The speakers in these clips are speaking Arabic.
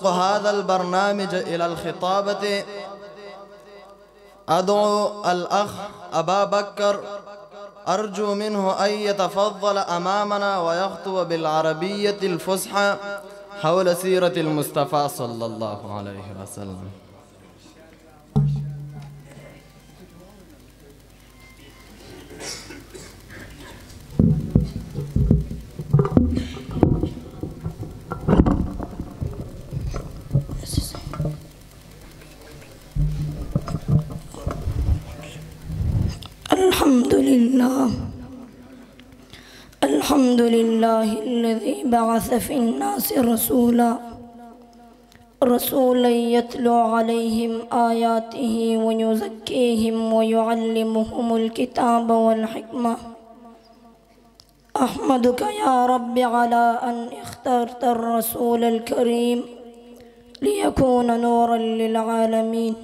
نطق هذا البرنامج إلى الخطابة أدعو الأخ أبا بكر، أرجو منه أن يتفضل أمامنا ويخطب بالعربية الفصحى حول سيرة المصطفى صلى الله عليه وسلم. الحمد لله الذي بعث في الناس رسولا يتلو عليهم آياته ويزكيهم ويعلمهم الكتاب والحكمة. أحمدك يا رب على أن اخترت الرسول الكريم ليكون نورا للعالمين،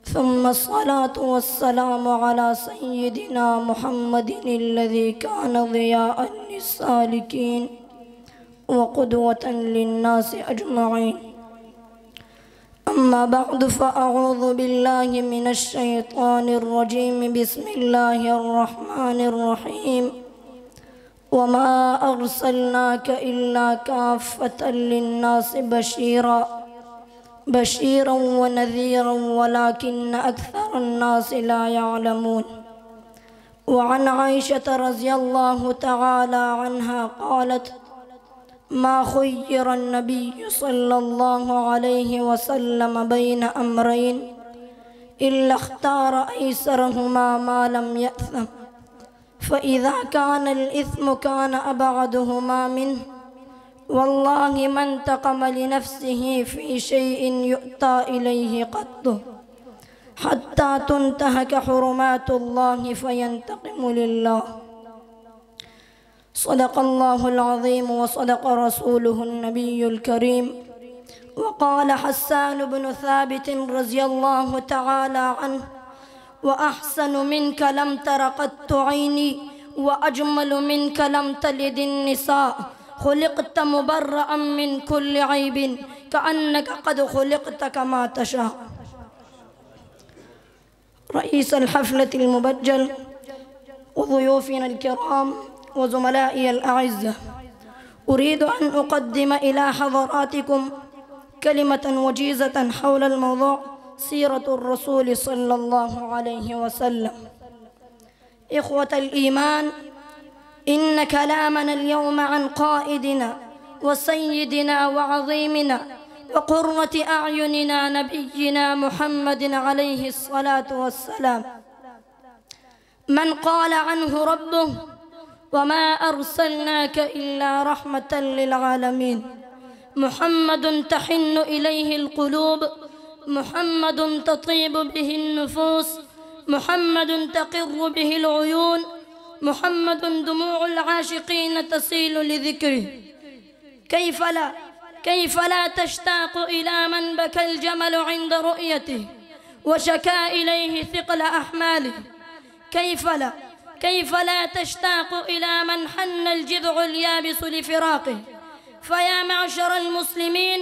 ثم الصلاة والسلام على سيدنا محمد الذي كان ضياء للسالكين وقدوة للناس أجمعين. أما بعد، فأعوذ بالله من الشيطان الرجيم. بسم الله الرحمن الرحيم. وما أرسلناك إلا كافة للناس بشيرا ونذيرا ولكن أكثر الناس لا يعلمون. وعن عائشة رضي الله تعالى عنها قالت: ما خير النبي صلى الله عليه وسلم بين أمرين إلا اختار أيسرهما ما لم يأثم، فإذا كان الإثم كان أبعدهما منه. والله ما انتقم لنفسه في شيء يؤتى إليه قط حتى تنتهك حرمات الله فينتقم لله. صدق الله العظيم وصدق رسوله النبي الكريم. وقال حسان بن ثابت رضي الله تعالى عنه: وأحسن منك لم تر قط عيني، وأجمل منك لم تلد النساء، خلقت مبرأ من كل عيب كأنك قد خلقت كما تشاء. رئيس الحفلة المبجل وضيوفنا الكرام وزملائي الأعزة، أريد أن أقدم إلى حضراتكم كلمة وجيزة حول الموضوع سيرة الرسول صلى الله عليه وسلم. إخوة الإيمان، إن كلامنا اليوم عن قائدنا وسيدنا وعظيمنا وقرة أعيننا نبينا محمد عليه الصلاة والسلام، من قال عنه ربه: وما أرسلناك إلا رحمة للعالمين. محمد تحن إليه القلوب، محمد تطيب به النفوس، محمد تقر به العيون، محمد دموع العاشقين تسيل لذكره. كيف لا تشتاق إلى من بكى الجمل عند رؤيته وشكا إليه ثقل أحماله؟ كيف لا تشتاق إلى من حن الجذع اليابس لفراقه؟ فيا معشر المسلمين،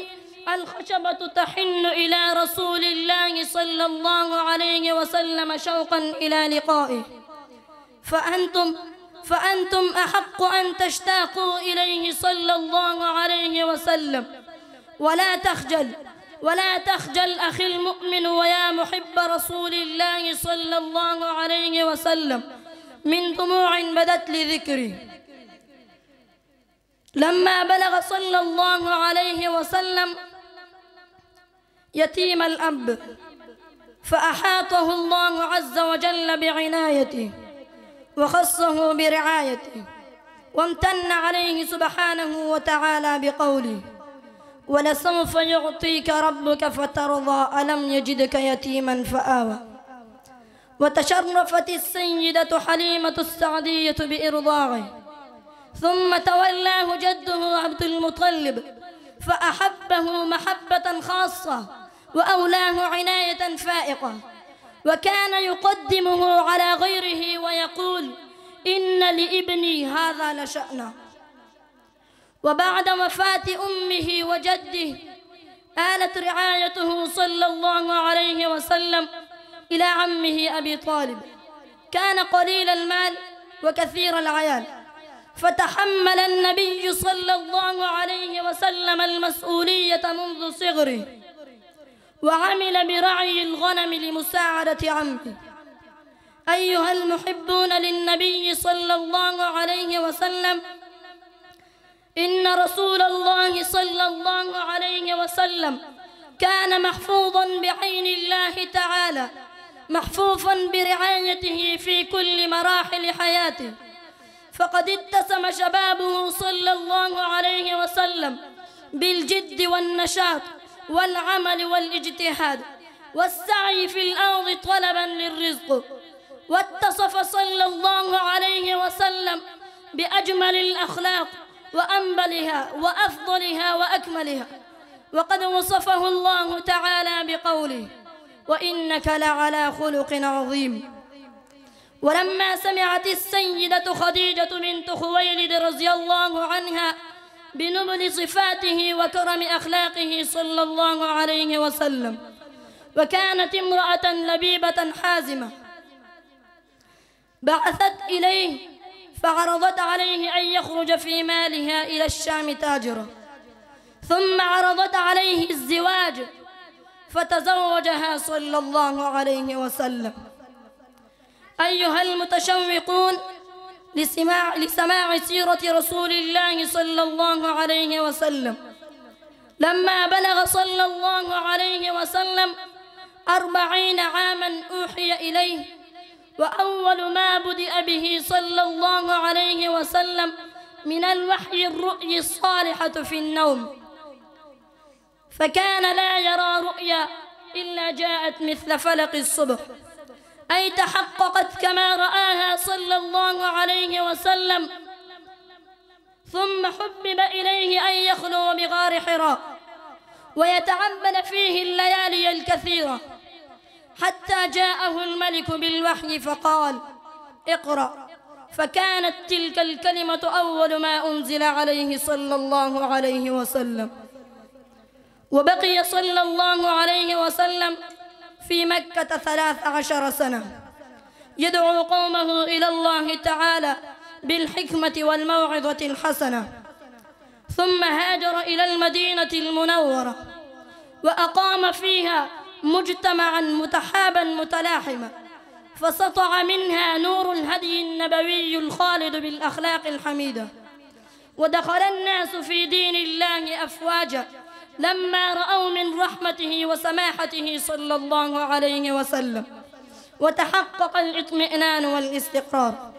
الخشبة تحن إلى رسول الله صلى الله عليه وسلم شوقا إلى لقائه، فأنتم أحق أن تشتاقوا إليه صلى الله عليه وسلم. ولا تخجل أخي المؤمن ويا محب رسول الله صلى الله عليه وسلم من دموع بدت لذكره. لما بلغ صلى الله عليه وسلم يتيم الأب، فأحاطه الله عز وجل بعنايته وخصه برعايته، وامتن عليه سبحانه وتعالى بقوله: ولسوف يعطيك ربك فترضى ألم يجدك يتيما فآوى. وتشرفت السيدة حليمة السعدية بإرضاعه، ثم تولاه جده عبد المطلب فأحبه محبة خاصة وأولاه عناية فائقة، وكان يقدمه على غيره ويقول: إن لابني هذا لشأنا. وبعد وفاة أمه وجده آلت رعايته صلى الله عليه وسلم إلى عمه أبي طالب، كان قليل المال وكثير العيال، فتحمل النبي صلى الله عليه وسلم المسؤولية منذ صغره، وعمل برعي الغنم لمساعدة عمه. أيها المحبون للنبي صلى الله عليه وسلم، إن رسول الله صلى الله عليه وسلم كان محفوظا بعين الله تعالى، محفوفا برعايته في كل مراحل حياته، فقد اتسم شبابه صلى الله عليه وسلم بالجد والنشاط والعمل والاجتهاد والسعي في الأرض طلبا للرزق، واتصف صلى الله عليه وسلم بأجمل الأخلاق وأنبلها وأفضلها وأكملها، وقد وصفه الله تعالى بقوله: وإنك لعلى خلق عظيم. ولما سمعت السيدة خديجة بنت خويلد رضي الله عنها بنبل صفاته وكرم أخلاقه صلى الله عليه وسلم، وكانت امرأة لبيبة حازمة، بعثت إليه فعرضت عليه أن يخرج في مالها إلى الشام تاجرا، ثم عرضت عليه الزواج فتزوجها صلى الله عليه وسلم. أيها المتشوقون لسماع سيرة رسول الله صلى الله عليه وسلم، لما بلغ صلى الله عليه وسلم 40 عاما أوحي إليه، وأول ما بدأ به صلى الله عليه وسلم من الوحي الرؤيا الصالحة في النوم، فكان لا يرى رؤيا إلا جاءت مثل فلق الصبح، أي تحققت كما رآها صلى الله عليه وسلم. ثم حبب إليه أن يخلو بغار حراء ويتعبد فيه الليالي الكثيرة، حتى جاءه الملك بالوحي فقال: اقرأ، فكانت تلك الكلمة أول ما أنزل عليه صلى الله عليه وسلم. وبقي صلى الله عليه وسلم في مكة 13 سنة يدعو قومه إلى الله تعالى بالحكمة والموعظة الحسنة، ثم هاجر إلى المدينة المنورة وأقام فيها مجتمعا متحابا متلاحما، فسطع منها نور الهدي النبوي الخالد بالأخلاق الحميدة، ودخل الناس في دين الله أفواجا لما رأوا من رحمته وسماحته صلى الله عليه وسلم، وتحقق الإطمئنان والاستقرار.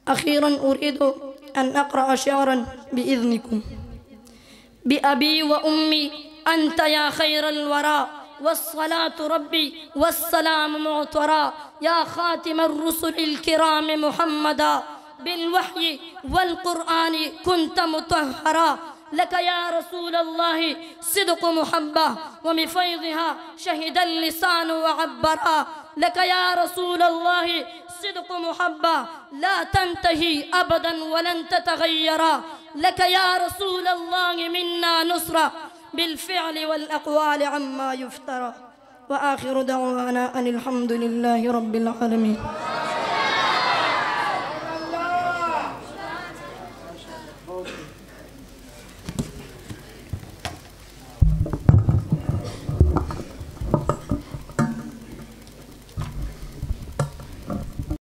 أخيرا أريد أن أقرأ شعرا بإذنكم: بأبي وأمي أنت يا خير الورى، والصلاة ربي والسلام معطرا، يا خاتم الرسل الكرام محمدا، بالوحي والقرآن كنت مطهرا، لك يا رسول الله صدق محبة، وبفيضها شهد اللسان وعبرا، لك يا رسول الله صدق محبة لا تنتهي أبدا ولن تتغيرا، لك يا رسول الله منا نصرة بالفعل والأقوال عما يفترى. وآخر دعوانا أن الحمد لله رب العالمين.